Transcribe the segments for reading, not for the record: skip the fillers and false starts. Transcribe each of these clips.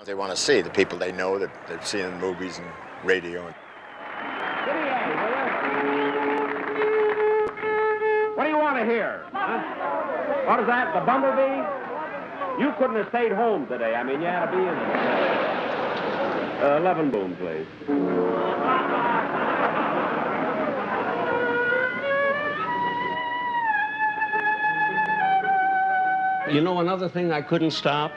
They want to see the people they know that they've seen in movies and radio. What do you want to hear? Huh? What is that, the Bumblebee? You couldn't have stayed home today. I mean, you had to be in it. 11 boom, please. You know, another thing I couldn't stop?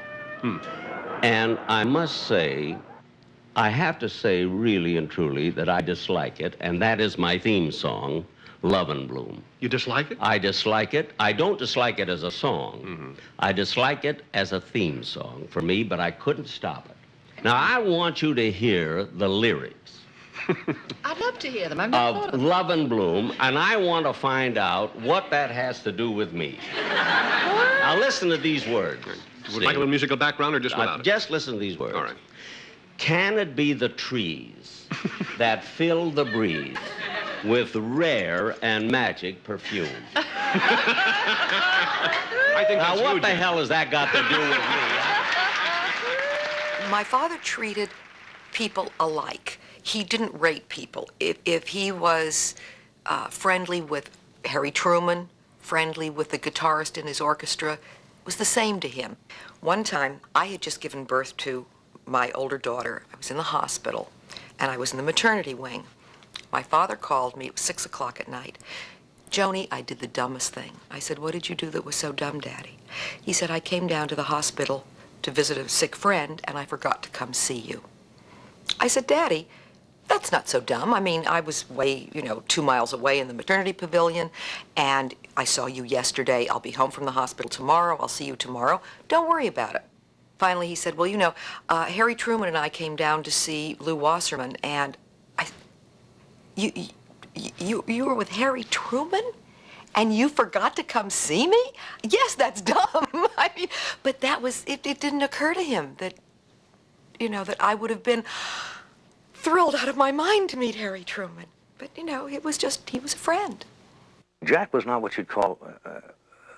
And I must say, I have to say really and truly that I dislike it, and that is my theme song, Love and Bloom. You dislike it? I dislike it. I don't dislike it as a song. Mm-hmm. I dislike it as a theme song for me, but I couldn't stop it. Now, I want you to hear the lyrics. I'd love to hear them. I've never thought of them. Love and Bloom, and I want to find out what that has to do with me. Now, listen to these words. Would you like a little musical background or just without it? Just listen to these words. All right. Can it be the trees that fill the breeze with rare and magic perfume? I think Now, that's what huge. the hell has that got to do with me? My father treated people alike. He didn't rate people. If he was friendly with Harry Truman, friendly with the guitarist in his orchestra, it was the same to him. One time, I had just given birth to my older daughter. I was in the hospital, and I was in the maternity wing. My father called me. It was 6 o'clock at night. Joni, I did the dumbest thing. I said, what did you do that was so dumb, Daddy? He said, I came down to the hospital to visit a sick friend, and I forgot to come see you. I said, Daddy, that's not so dumb. I mean, I was 2 miles away in the maternity pavilion, and I saw you yesterday. I'll be home from the hospital tomorrow. I'll see you tomorrow. Don't worry about it. Finally, he said, well, Harry Truman and I came down to see Lou Wasserman, and you were with Harry Truman? And you forgot to come see me? Yes, that's dumb. I mean, but that was, it didn't occur to him that, that I would have been thrilled out of my mind to meet Harry Truman. But, it was just, he was a friend. Jack was not what you'd call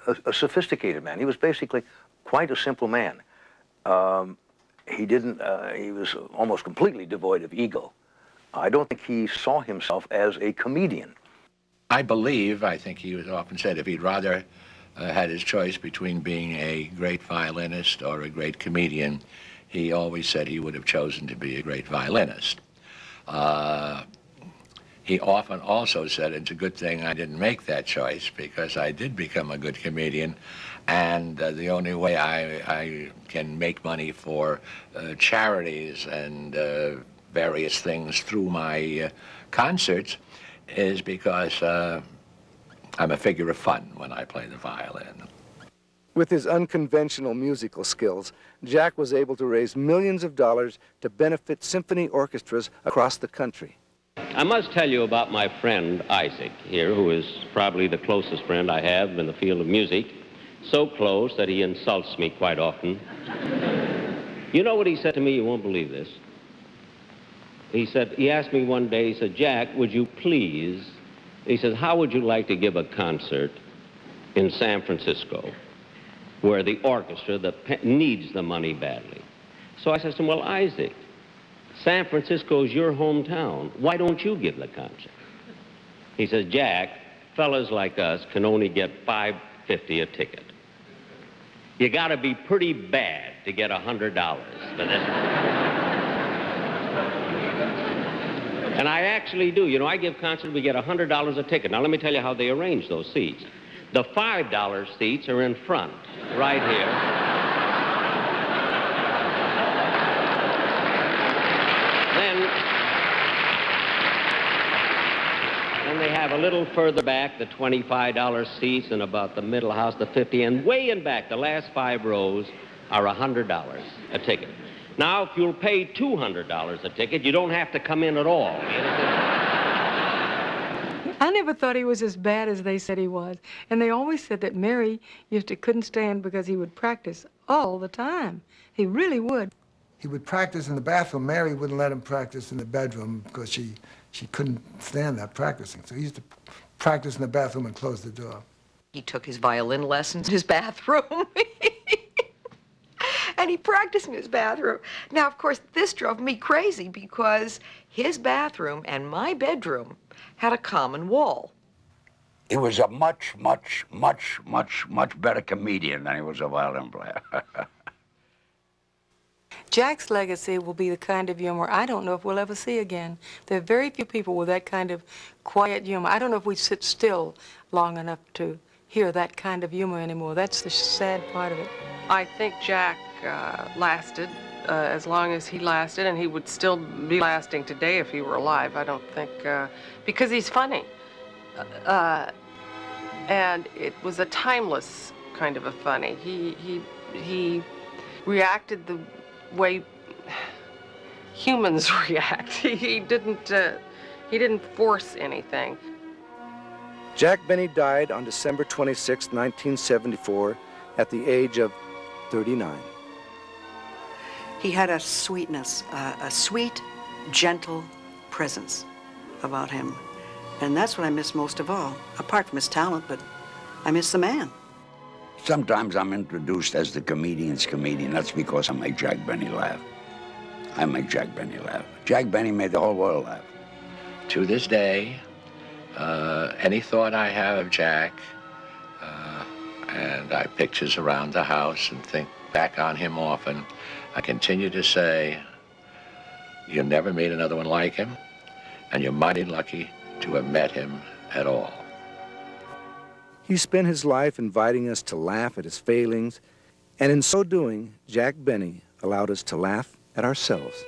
a sophisticated man. He was basically quite a simple man. He was almost completely devoid of ego. I don't think he saw himself as a comedian. I think he was often said if he'd rather had his choice between being a great violinist or a great comedian, he always said he would have chosen to be a great violinist. He often also said it's a good thing I didn't make that choice because I did become a good comedian, and the only way I can make money for charities and various things through my concerts is because I'm a figure of fun when I play the violin. With his unconventional musical skills, Jack was able to raise millions of dollars to benefit symphony orchestras across the country. I must tell you about my friend Isaac here, who is probably the closest friend I have in the field of music. So close that he insults me quite often. You know what he said to me? You won't believe this. He asked me one day, he said, Jack, would you please, he says, how would you like to give a concert in San Francisco where the orchestra needs the money badly? So I said to him, well, Isaac, San Francisco's your hometown. Why don't you give the concert? He says, Jack, fellas like us can only get $5.50 a ticket. You got to be pretty bad to get $100 for this. And I actually do. I give concerts, we get $100 a ticket. Now, let me tell you how they arrange those seats. The $5 seats are in front, right here. Then they have a little further back, the $25 seats, and about the middle house, the $50, and way in back, the last 5 rows are $100 a ticket. Now, if you'll pay $200 a ticket, you don't have to come in at all. I never thought he was as bad as they said he was. And they always said that Mary couldn't stand because he would practice all the time. He really would. He would practice in the bathroom. Mary wouldn't let him practice in the bedroom because she couldn't stand that practicing. So he used to practice in the bathroom and close the door. He took his violin lessons in his bathroom. And he practiced in his bathroom. Now, of course, this drove me crazy because his bathroom and my bedroom had a common wall. He was a much better comedian than he was a violin player. Jack's legacy will be the kind of humor I don't know if we'll ever see again. There are very few people with that kind of quiet humor. I don't know if we sit still long enough to hear that kind of humor anymore. That's the sad part of it. I think Jack lasted as long as he lasted, and he would still be lasting today if he were alive. I don't think, because he's funny. And it was a timeless kind of a funny. He reacted the way humans react. He didn't force anything. Jack Benny died on December 26, 1974, at the age of 39. He had a sweetness, a sweet, gentle presence about him. And that's what I miss most of all, apart from his talent, but I miss the man. Sometimes I'm introduced as the comedian's comedian. That's because I make Jack Benny laugh. I make Jack Benny laugh. Jack Benny made the whole world laugh. To this day, any thought I have of Jack, and I pictures around the house and think back on him often, I continue to say, you'll never meet another one like him, and you're mighty lucky to have met him at all. He spent his life inviting us to laugh at his failings, and in so doing, Jack Benny allowed us to laugh at ourselves.